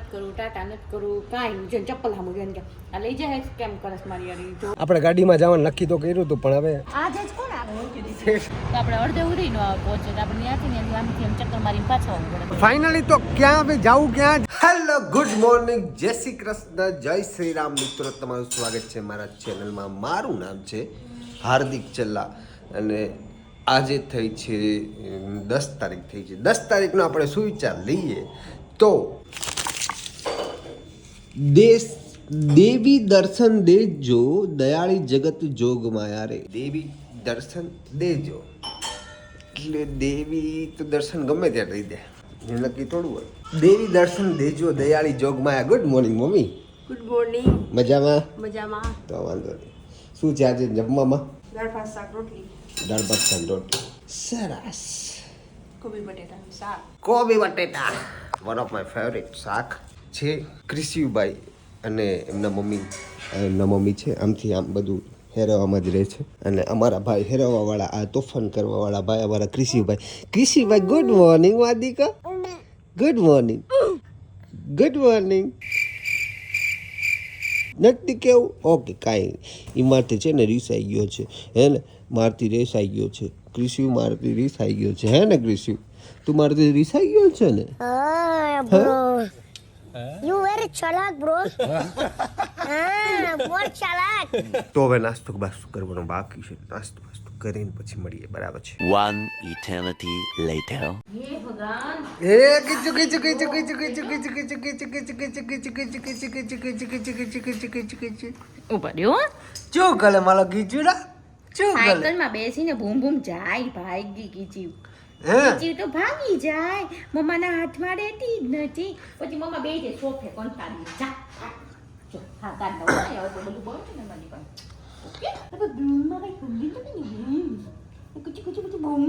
કરું ટાટા નથી કરું કાંઈ જેમ ચપ્પલ સામું જોઈને કે આ લઈ જાય કેમ કરસ મારી યાર જો આપણે ગાડીમાં જવાનું નક્કી તો કર્યું હતું પણ હવે આજે જ કોણ આવે તો આપણે અડધે ઉડી નો પહોંચે તો આપણે ત્યાંથી ને આમથી એમ ચક્કર મારીને પાછા આવવું પડે ફાઇનલી તો ક્યાં હવે જાવું ક્યાં હેલો ગુડ મોર્નિંગ જય શ્રી કૃષ્ણ જય શ્રી રામ મિત્રો તમારું સ્વાગત છે મારા ચેનલમાં મારું નામ છે હાર્દિક ચલ્લા અને આજે થઈ છે 10 તારીખ થઈ છે 10 તારીખનો આપણે શું વિચાર લઈએ તો દેવી દર્શન દેજો દયાળી જગત જોગ માયા રે દેવી દર્શન દેજો એટલે દેવી તો દર્શન ગમે ત્યારે દઈ દે નક્કી થોડું હોય દેવી દર્શન દેજો દયાળી જોગ માયા good morning mummy good morning મજામાં તો વાંધો નહીં શું છે આજે જમવામાં દાળ ભાત શાક રોટલી દાળ ભાત શાક રોટલી સરસ કોબી બટેટાનું શાક કોબી બટેટા વન ઓફ માય ફેવરેટ શાક છે ક્રિશિવભાઈ અને એમના મમ્મી છે આમથી આમ બધું હેરવામાં જ રહે છે અને અમારા ભાઈ હેરવાવાળા આ તોફાન કરવાવાળા ભાઈ અમારા ક્રિશિવભાઈ ગુડ મોર્નિંગ વાદિકા ગુડ મોર્નિંગ નથી કેવું ઓકે કાંઈ એમાંથી છે ને રીસાઈ ગયો છે હે ને મારથી રેસાઈ ગયો છે ક્રિશિવ મારથી રીસાઈ ગયો છે હે ને ક્રિશિવ તું મારથી રીસાઈ ગયો છે ને You very chalak, bro. बहुत चालाक. તો હવે નાસ્તો કરવાનો બાકી છે નાસ્તો કરીને પછી મળીએ બરાબર છે One eternity later. હે ભગવાન એ કિચુ ઉપર રહ્યો ચો ગલે માલો ગીચુડા ચો ગલે સાયકલમાં બેસીને ભૂમ ભૂમ જાય ભાગી કીચી હે કીચી તો ભાગી જાય મમ્માના હાથમાં રહેતી જ નથી પછી મમ્મા બેસી જાય સોફે કંટાળી જા જો હા કાઢ દઉં હવે તો બધું બહુ છે ને મારી પાસે ઓકે તો બૂમમાં કઈ કુંડી તો નહીં કુચી બૂમ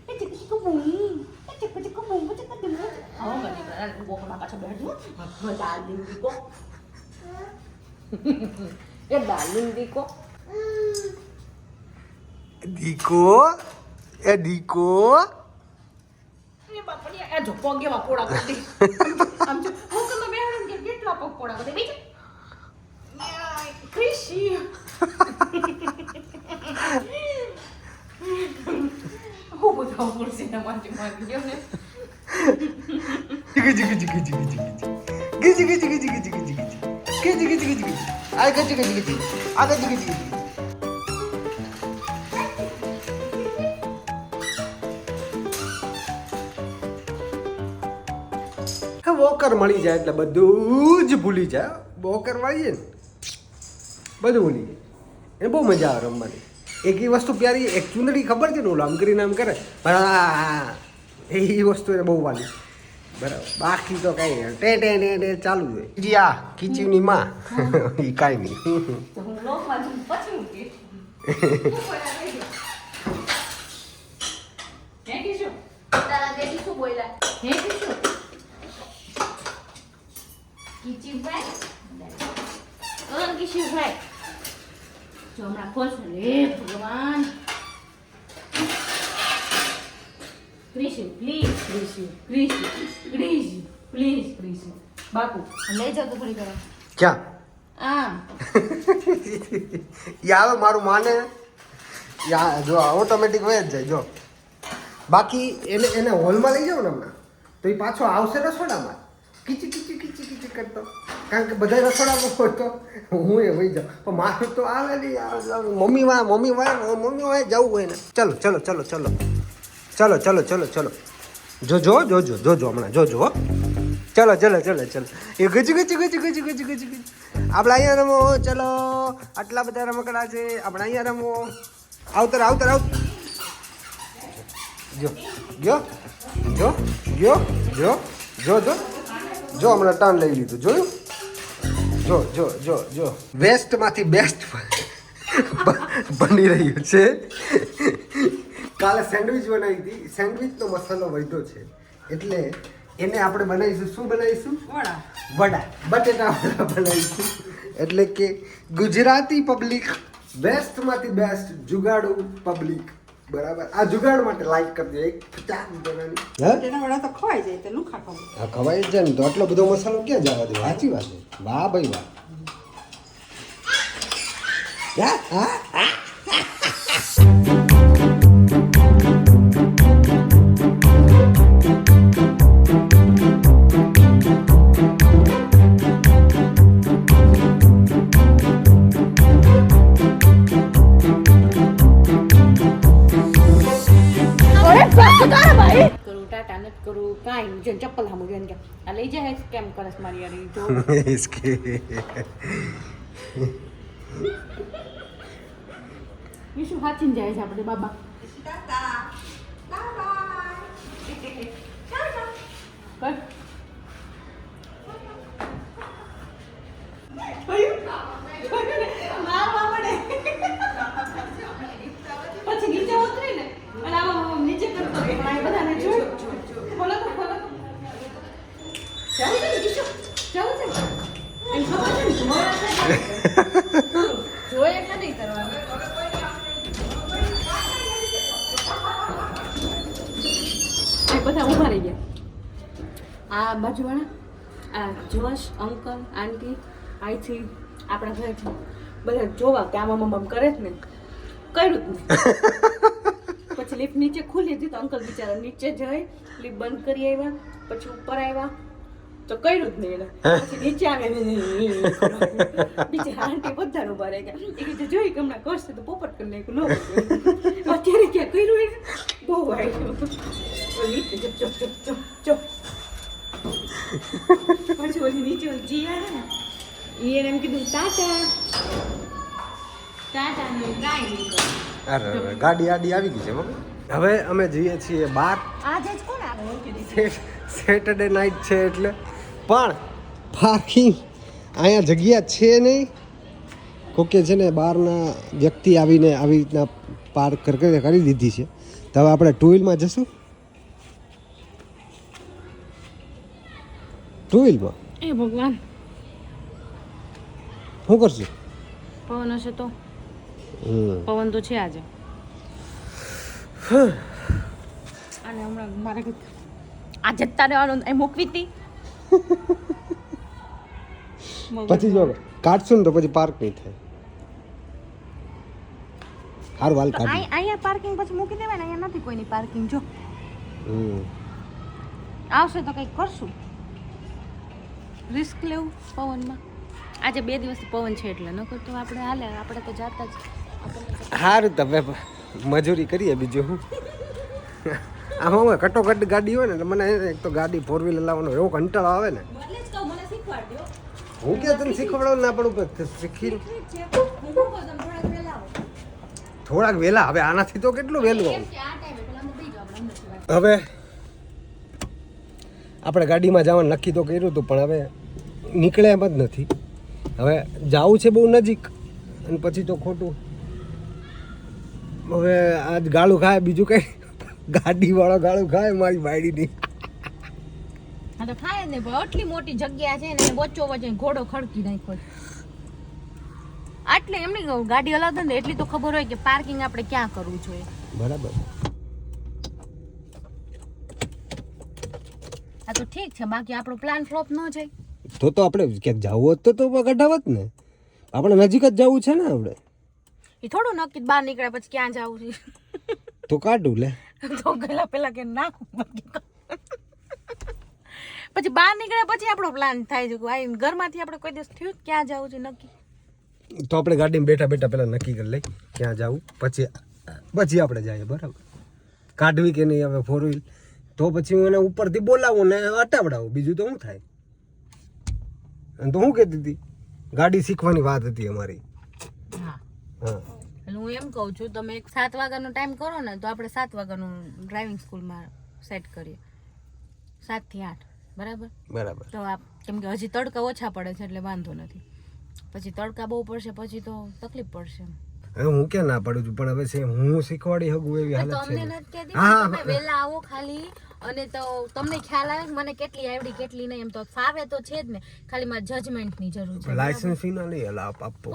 એ ચીકુ બૂમ એ ચીકુ બૂમ ચીકુ બૂમ આવો ગની બરાબર બોકમાં પાછો બેઠો ડાર્લિંગ દીકો એ ડાર્લિંગ દીકો દીકો બાપડી આ જો પગેવા પોડા કરી આમ જો હું કમ બેહણ કે કેટલા પગ પોડા કરી બીજું ક્રિશી હું બધા પડશે ને મારી ગયો ને વોકર મળી જાય એટલે બધું જ ભૂલી જાય વોકર વાળીએ ને બધું ભૂલી જાય એને બહુ મજા આવે રમવાની એક એ વસ્તુ પ્યારી એક ચૂંદડી ખબર છે ને ઓલો આમ કરીને આમ કરે એ વસ્તુ એને બહુ વાલી બરાબર બાકી તો કઈ ટે ચાલુ જ હોય જી આ ખીચીની માં એ કાંઈ નહીં તો હું લોકમાં જઈને પછી મૂકી હે કીશું તારા દેદી શું બોલ્યા હે કીશું કિશોરભાઈ જો હમણાં ખોલશો રે ભગવાન ક્રિશુ પ્લીઝ બાપુ લઈ જાઓ તો થોડી કરો ક્યાં આમ યાર મારું માને યા જો ઓટોમેટિક વહી જ જાય જો બાકી એને હોલમાં લઈ જાઓ ને હમણાં તો એ પાછો આવશે રસોડામાં કીચી કરતો કારણ કે બધા રસોડામાં હોય તો હું એ વહી જાઉં પણ મારું તો આવે નહીં મમ્મી વાય જવું હોય ને ચલો જોજો હમણાં જોજો હો ચલો એ ગજ આપણે અહીંયા રમો ચલો આટલા બધા રમકડા છે આપણે અહીંયા રમો આવતર જો હમણાં ટર્ન લઈ લીધું જોયું જો વેસ્ટમાંથી બેસ્ટ બની રહ્યું છે કાલે સેન્ડવિચ બનાવી હતી સેન્ડવિચનો મસાલો વધ્યો છે એટલે એને આપણે બનાવીશું શું બનાવીશું વડા બટેટા વડા બનાવીશું એટલે કે ગુજરાતી પબ્લિક બેસ્ટમાંથી બેસ્ટ જુગાડુ પબ્લિક બરાબર. આ જુગાડ માટે લાઈક કરજો એક 50 રૂપિયાની. હા બટેટા વડા તો ખવાઈ જાય તો લુખા ખાવું. આ ખવાય જ જાય ને તો આટલો બધો મસાલો ક્યાં જવા દે? સાચી વાત છે. વાહ ભાઈ વાહ. હા હા હા. કરું ટાટા નથી કરું કાંઈ જો ચપ્પલ સામું જોઈને કે આ લઈ જાય કેમ કરસ મારી યાર ઈ જો इसके વિશું હાચીને જાય છે આપણે બાબા પછી નીચે ઉતરી ને અને આમાં નીચે કરતો રહે પણ આ બધાને જોઈ બોલો તો બોલો જાવું છે વિશું જાવું છે એમ ખબર છે ને જોઈ એટલે નહીં કરવાનું બધા ઊભા રહી ગયા આ બાજુવાળા આ જોશ અંકલ આંટી અહીંથી આપણા ઘરેથી બધા જોવા કે આમ આમ કરે જ ને કર્યું જ નહીં પછી લિફ્ટ નીચે ખુલી હતી તો અંકલ બિચારા નીચે જઈ લિફ્ટ બંધ કરી આવ્યા પછી ઉપર આવ્યા તો કર્યું જ નહીં એને પછી નીચે આવે બિચારા આંટી બધા ઊભા રહી ગયા એ કીધું જોઈ કે હમણાં કરશે તો પોપટ કરી નાખ્યું ન અત્યારે ક્યાં કર્યું એને બહુ આવ્યું પછી ઓલી નીચે જી આવે ને એને એમ કીધું ટાટા ટાટા ને કાંઈ નહીં અરે ગાડી આવી ગઈ છે મમ્મી. હવે અમે જઈએ છીએ બહાર. આજે જ કોણ આવે સેટરડે નાઇટ છે એટલે પણ પાર્કિંગ અહીંયા જગ્યા છે નહીં. કોકે છે ને બહારના વ્યક્તિ આવીને આવી રીતના પાર્ક કરી દીધી છે. તો હવે આપણે ટુ વ્હીલમાં જશું. ટુ વ્હીલમાં એ ભગવાન શું કરશું? પવન હશે તો પવન તો છે આજે અને હમણાં મારે આ જતા રહેવાનું એ મૂકવી હતી પછી જો કાઢશું ને તો પછી પાર્ક નહીં થાય. સારું હાલ કાઢી. અહીંયા પાર્કિંગ પછી મૂકી દેવાય ને અહીંયા નથી કોઈની પાર્કિંગ જો આવશે તો કંઈક કરશું રિસ્ક લેવું પવનમાં આજે 2 દિવસથી પવન છે એટલે ન કરતો આપણે હાલે આપણે તો જાતા જ સારું તમે મજૂરી કરીએ બીજું હું. આમાં કટોકટ ગાડી હોય ને તો મને એક તો ગાડી 4 વ્હીલર લાવવાનો એવો કંટાળો આવે ને. એટલે જ કહું મને શીખવાડજો હું ક્યાં તને શીખવાડો ના પડું શીખી થોડાક વહેલા. હવે આનાથી તો કેટલું વહેલું આવું. હવે આપણે ગાડીમાં જવાનું નક્કી તો કર્યું હતું પણ હવે નીકળે એમ જ નથી. હવે જવું છે બહુ નજીક અને પછી તો ખોટું. હવે આજ ગાળું ખાય બીજું કંઈ ગાડીવાળો ગાળું ખાય મારી બાયડીની. હા તો ખાય ને આટલી મોટી જગ્યા છે ને વચ્ચો વચ્ચે ઘોડો ખડકી નાખ્યો આટલે એમ નહીં કહું ગાડી હલાવતો ને એટલી તો ખબર હોય કે પાર્કિંગ આપણે ક્યાં કરવું જોઈએ. બરાબર. આ તો ઠીક છે બાકી આપણો પ્લાન ફ્લોપ ન જાય તો આપણે ક્યાંક જવું હોત તો કઢાવત ને. આપણે નજીક જ જવું છે ને આપણે. એ થોડું નક્કી બહાર નીકળ્યા પછી ક્યાં જવું છે તો કાઢું લે તો ગયેલા પેલા કે નાખું પછી બહાર નીકળ્યા પછી આપણો પ્લાન થાય છે આ ઘરમાંથી આપણે કોઈ દિવસ થયું ક્યાં જવું છે નક્કી તો આપણે ગાડીમાં બેઠા બેઠા પહેલાં નક્કી કરી લઈ ક્યાં જવું પછી આપણે જઈએ. બરાબર. કાઢવી કે નહીં હવે 4 વ્હીલ તો પછી હું એને ઉપરથી બોલાવું ને અટાવડાવું બીજું તો શું થાય. અને તો શું કહેતી હતી ગાડી શીખવાની વાત હતી અમારી. હા હા હું એમ કહું છું તમે 7 વાગ્યાનો ટાઈમ કરો ને તો આપણે 7 વાગ્યાનું ડ્રાઇવિંગ સ્કૂલમાં સેટ કરીએ 7 થી 8 બરાબર. બરાબર. તો આપ કેમ કે હજી તડકા ઓછા પડે છે એટલે વાંધો નથી પછી તડકા બહુ પડશે પછી તો તકલીફ પડશે. હવે હું ક્યાં ના પાડું છું પણ હવે છે હું શીખવાડી શકું એવી હાલત છે. તમને નથી કહેતી તમે વહેલા આવો ખાલી અને તો તમને ખ્યાલ આવે કે મને કેટલી આવડી કેટલી નહીં એમ તો ફાવે તો છે જ ને ખાલી મારે જજમેન્ટની જરૂર છે. લાયસન્સ ના લઈ આપો.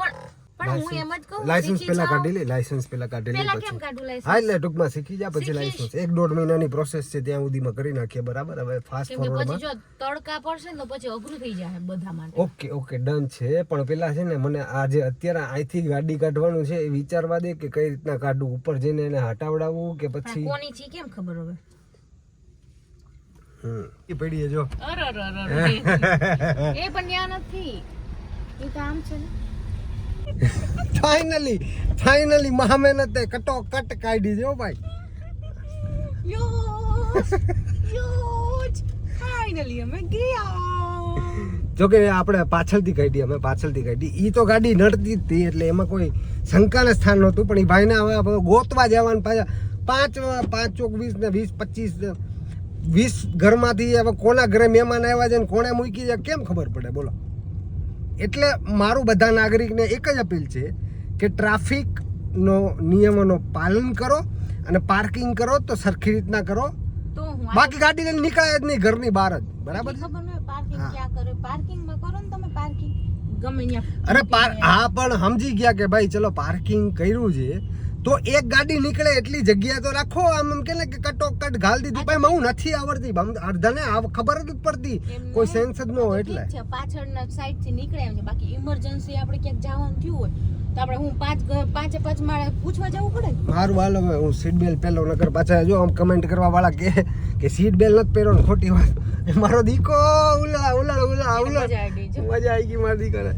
પણ હું એમ જ કહું લાયસન્સ શીખી પેલા જાઓ. કાઢી લે, લાયસન્સ પેલા કાઢી લે પેલા પછી. કેમ કાઢું લાયસન્સ? હા એટલે ટૂંકમાં શીખી જા પછી શીખીશ. લાયસન્સ 1-1.5 મહિનાની પ્રોસેસ છે, ત્યાં સુધીમાં કરી નાખીએ. બરાબર. હવે ફાસ્ટ કેમ કે પછી ફોરવર્ડમાં જો તડકા પડશે ને તો પછી અઘરું થઈ જાય બધા માટે. ઓકે ડન છે. પણ પેલા છે ને મને આજે અત્યારે અહીંથી ગાડી કાઢવાનું છે એ વિચારવા દે કે કઈ રીતના કાઢવું, ઉપર જઈને એને હટાવડાવવું કે પણ પછી કોની છે કેમ ખબર હવે? એ પડીએ જો. અરે એ પણ ત્યાં નથી, એ તો આમ છે ને. ફાઇનલી મહા મહેનતે કટોકટ કાઢી છે હો ભાઈ. ફાઇનલી અમે ગયા. જો કે આપણે પાછળથી કાઢી. ઈ તો ગાડી નડતી જ હતી એટલે એમાં કોઈ શંકાને સ્થાન નહોતું. પણ એ ભાઈને હવે ગોતવા જવાનું પાછા 5 ચોક 20 ને 20 25 20 ઘરમાંથી હવે કોના ઘરે મહેમાન આવ્યા છે ને કોણે મૂકી છે કેમ ખબર પડે બોલો. એટલે મારું બધા નાગરિકને એક જ અપીલ છે કે ટ્રાફિકનો નિયમોનું પાલન કરો અને પાર્કિંગ કરો તો સરખી રીતના કરો. તો હું બાકી ગાડી લઈને નીકળાય જ નહીં ઘરની બહાર જ. બરાબર છે? ખબર ન પાર્કિંગ ક્યાં કરે, પાર્કિંગમાં કરો ને તમે પાર્કિંગ ગમે ત્યાં. અરે હા પણ સમજી ગયા કે ભાઈ ચલો પાર્કિંગ કર્યું છે તો એક ગાડી નીકળે એટલી જગ્યા તો રાખો. આમ કે ને કે કટોકટ ઘાલ દીધું ભાઈ હું નથી આવડતી અડધાને ખબર જ પડતી કોઈ સેન્સ જ ન હોય એટલે. ઠીક છે, પાછળના સાઈડ થી નીકળે એમ છે. બાકી ઇમરજન્સી આપણે ક્યાંક જવાનું થયું હોય તો આપણે હું પાંચે માળે પૂછવા જવું પડે ને. મારું હાલ હવે હું સીટ બેલ્ટ પહેલો નકર પાછા જો આમ કમેન્ટ કરવા વાળા કે સીટ બેલ્ટ નથી પહેરો ને ખોટી વાત. મારો દીકો ઉલા મજા આવી ગઈ છે. મજા આવી ગઈ મારા દીકરાને.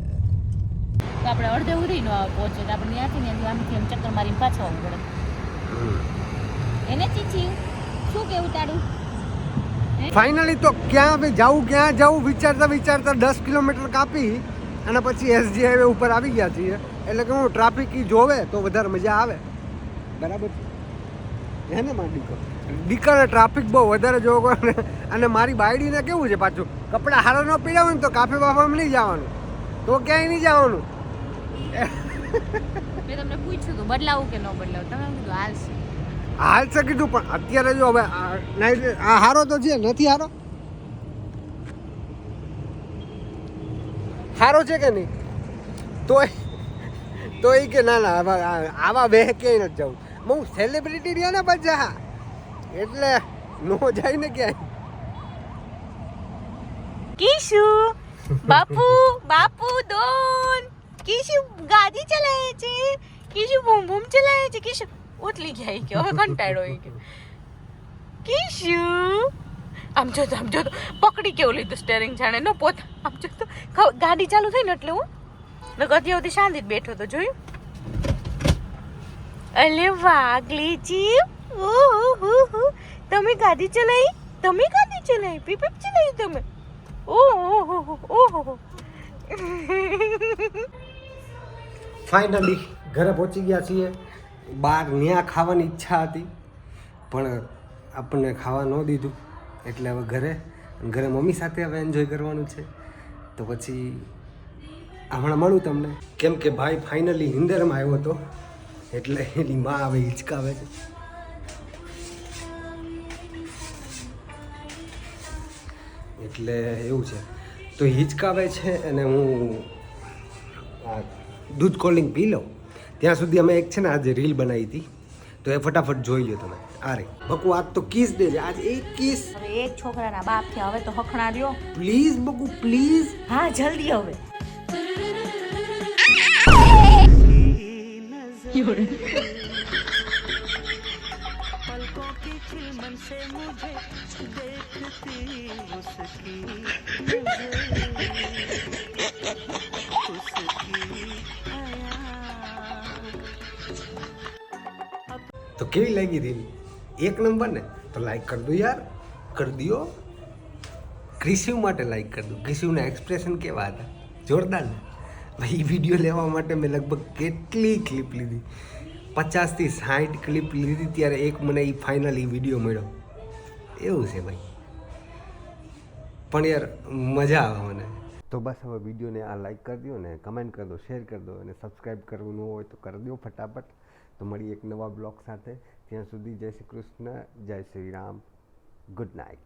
તો આપણે અડધે ઉડી નો પહોંચે તો આપણે ત્યાંથી આમથી આમ ચક્કર મારીને પાછો આવવું પડે. એને ચીચી શું કેવું તારું? ફાઇનલી તો ક્યાં જવું વિચારતા 10 કિલોમીટર કાપી અને પછી એસજી હાઈવે ઉપર આવી ગયા છીએ. એટલે કે હું ટ્રાફિક જોવે તો વધારે મજા આવે. બરાબર હે ને મારી દીકરાને ટ્રાફિક બહુ વધારે જોવો અને મારી બાયડીને કેવું છે પાછું કપડાં હારા ન પીડાવે ને તો કાફે બાફામાં નહીં જવાનું, તો ક્યાંય નહીં જવાનું. મેં તમને પૂછ્યું હતું બદલાવું કે ન બદલાવું, તમે કીધું હાલશે. હાલશે કીધું પણ અત્યારે જો હવે આ હારો તો છે નથી હારો છે કે નહીં તો એ કે ના આવા વેહ ક્યાંય નથી જવું. હું સેલિબ્રિટી રહ્યા ને બધા એટલે નો જાય ને ક્યાંય. કિશુ બાપુ દોન કિશુ ગાડી ચલાવે છે, કિશુ બૂમ બૂમ ચલાવે છે. કિશુ ઉતલી ગયા કે હવે કંટાળો હોય કે કિશુ આમ જો તો પકડી કેવું લીધું સ્ટેરિંગ જાણે ન પોત. આમ જો તો ગાડી ચાલુ થઈ ને એટલે હું ગતિ હતી શાંતિ બેઠો તો જોયું. અલે વાગલીજી તમે ગાડી ચલાવી પીપ ચલાવી તમે. ઓહો ફાઇનલી ઘરે પહોંચી ગયા છીએ. બહાર ન્યા ખાવાની ઈચ્છા હતી પણ આપણને ખાવા ન દીધું એટલે હવે ઘરે મમ્મી સાથે હવે એન્જોય કરવાનું છે. તો પછી હમણાં મળું તમને કેમ કે ભાઈ ફાઇનલી નિંદરમાં આવ્યો હતો એટલે એની માં હવે હિંચકાવે છે. એટલે એવું છે તો હિંચકાવે છે અને હું દૂધ કોલ્ડ પી લઉં ત્યાં સુધી અમે એક છે ને આજે રીલ બનાવી હતી તો એ ફટાફટ જોઈ લો તમે. અરે બકુ આજ તો કિસ દેજે, આજ એક કિસ. હવે એક છોકરાના બાપ છે હવે તો હખણા રહ્યો. Please Baku please. હા જલ્દી હવે. તો કેવી લાગી રીલ? એક નંબર ને? તો લાઈક કરી દો યાર, કરી દો. ક્રિશિવ માટે લાઈક કરી દો. ક્રિશિવના એક્સપ્રેશન કેવા હતા, જોરદાર ને ભાઈ. વિડીયો લેવા માટે મેં લગભગ કેટલી ક્લિપ લીધી, 50 થી 60 ક્લિપ લીધી ત્યારે એક મને એ ફાઇનલી વિડીયો મળ્યો. એવું છે ભાઈ, પણ યાર મજા આવે મને. તો બસ હવે વિડીયોને આ લાઈક કરી દો ને કમેન્ટ કરી દો, શેર કરી દો અને સબસ્ક્રાઈબ કરવું ન હોય તો કરી દો ફટાફટ. તો મળીએ એક નવા બ્લોગ સાથે. ત્યાં સુધી જય શ્રી કૃષ્ણ, જય શ્રી રામ, ગુડ નાઇટ.